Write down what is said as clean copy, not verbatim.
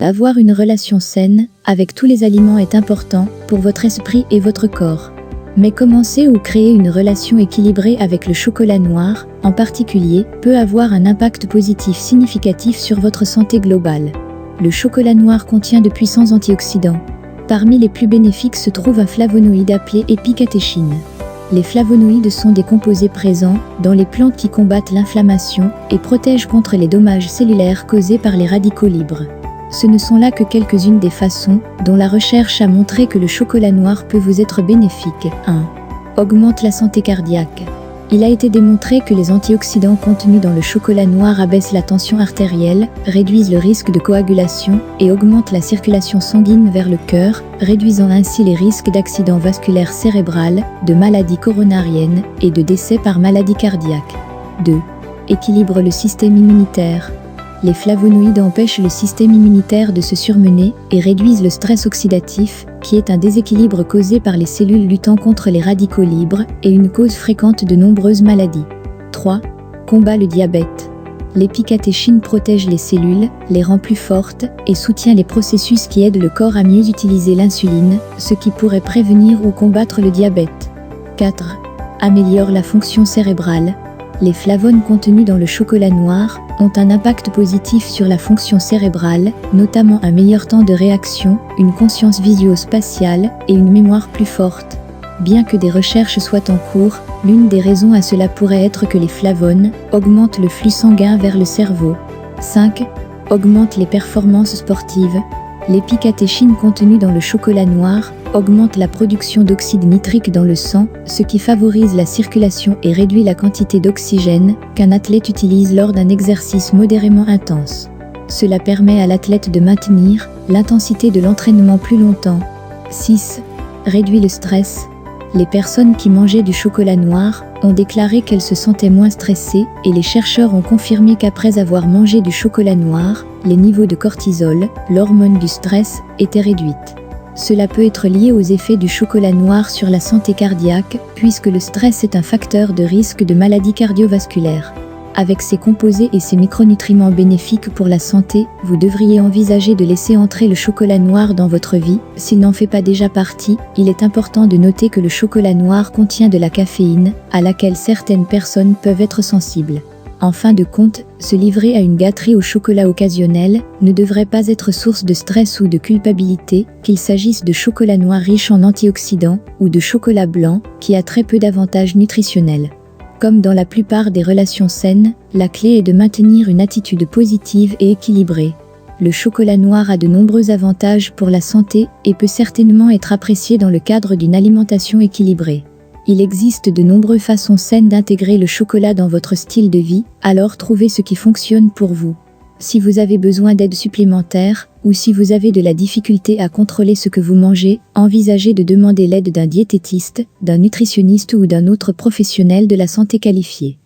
Avoir une relation saine avec tous les aliments est important pour votre esprit et votre corps. Mais commencer ou créer une relation équilibrée avec le chocolat noir, en particulier, peut avoir un impact positif significatif sur votre santé globale. Le chocolat noir contient de puissants antioxydants. Parmi les plus bénéfiques se trouve un flavonoïde appelé épicatéchine. Les flavonoïdes sont des composés présents dans les plantes qui combattent l'inflammation et protègent contre les dommages cellulaires causés par les radicaux libres. Ce ne sont là que quelques-unes des façons dont la recherche a montré que le chocolat noir peut vous être bénéfique. 1. Augmente la santé cardiaque. Il a été démontré que les antioxydants contenus dans le chocolat noir abaissent la tension artérielle, réduisent le risque de coagulation et augmentent la circulation sanguine vers le cœur, réduisant ainsi les risques d'accidents vasculaires cérébrales, de maladies coronariennes et de décès par maladie cardiaque. 2. Équilibre le système immunitaire. Les flavonoïdes empêchent le système immunitaire de se surmener et réduisent le stress oxydatif, qui est un déséquilibre causé par les cellules luttant contre les radicaux libres et une cause fréquente de nombreuses maladies. 3. Combat le diabète. L'épicatéchine protège les cellules, les rend plus fortes et soutient les processus qui aident le corps à mieux utiliser l'insuline, ce qui pourrait prévenir ou combattre le diabète. 4. Améliore la fonction cérébrale. Les flavones contenus dans le chocolat noir ont un impact positif sur la fonction cérébrale, notamment un meilleur temps de réaction, une conscience visio-spatiale et une mémoire plus forte. Bien que des recherches soient en cours, l'une des raisons à cela pourrait être que les flavones augmentent le flux sanguin vers le cerveau. 5. Augmente les performances sportives. L'épicatéchine contenue dans le chocolat noir augmente la production d'oxyde nitrique dans le sang, ce qui favorise la circulation et réduit la quantité d'oxygène qu'un athlète utilise lors d'un exercice modérément intense. Cela permet à l'athlète de maintenir l'intensité de l'entraînement plus longtemps. 6. Réduit le stress. Les personnes qui mangeaient du chocolat noir ont déclaré qu'elles se sentaient moins stressées et les chercheurs ont confirmé qu'après avoir mangé du chocolat noir, les niveaux de cortisol, l'hormone du stress, étaient réduits. Cela peut être lié aux effets du chocolat noir sur la santé cardiaque, puisque le stress est un facteur de risque de maladies cardiovasculaires. Avec ses composés et ses micronutriments bénéfiques pour la santé, vous devriez envisager de laisser entrer le chocolat noir dans votre vie. S'il n'en fait pas déjà partie, il est important de noter que le chocolat noir contient de la caféine, à laquelle certaines personnes peuvent être sensibles. En fin de compte, se livrer à une gâterie au chocolat occasionnel ne devrait pas être source de stress ou de culpabilité, qu'il s'agisse de chocolat noir riche en antioxydants ou de chocolat blanc, qui a très peu d'avantages nutritionnels. Comme dans la plupart des relations saines, la clé est de maintenir une attitude positive et équilibrée. Le chocolat noir a de nombreux avantages pour la santé et peut certainement être apprécié dans le cadre d'une alimentation équilibrée. Il existe de nombreuses façons saines d'intégrer le chocolat dans votre style de vie, alors trouvez ce qui fonctionne pour vous. Si vous avez besoin d'aide supplémentaire, ou si vous avez de la difficulté à contrôler ce que vous mangez, envisagez de demander l'aide d'un diététiste, d'un nutritionniste ou d'un autre professionnel de la santé qualifié.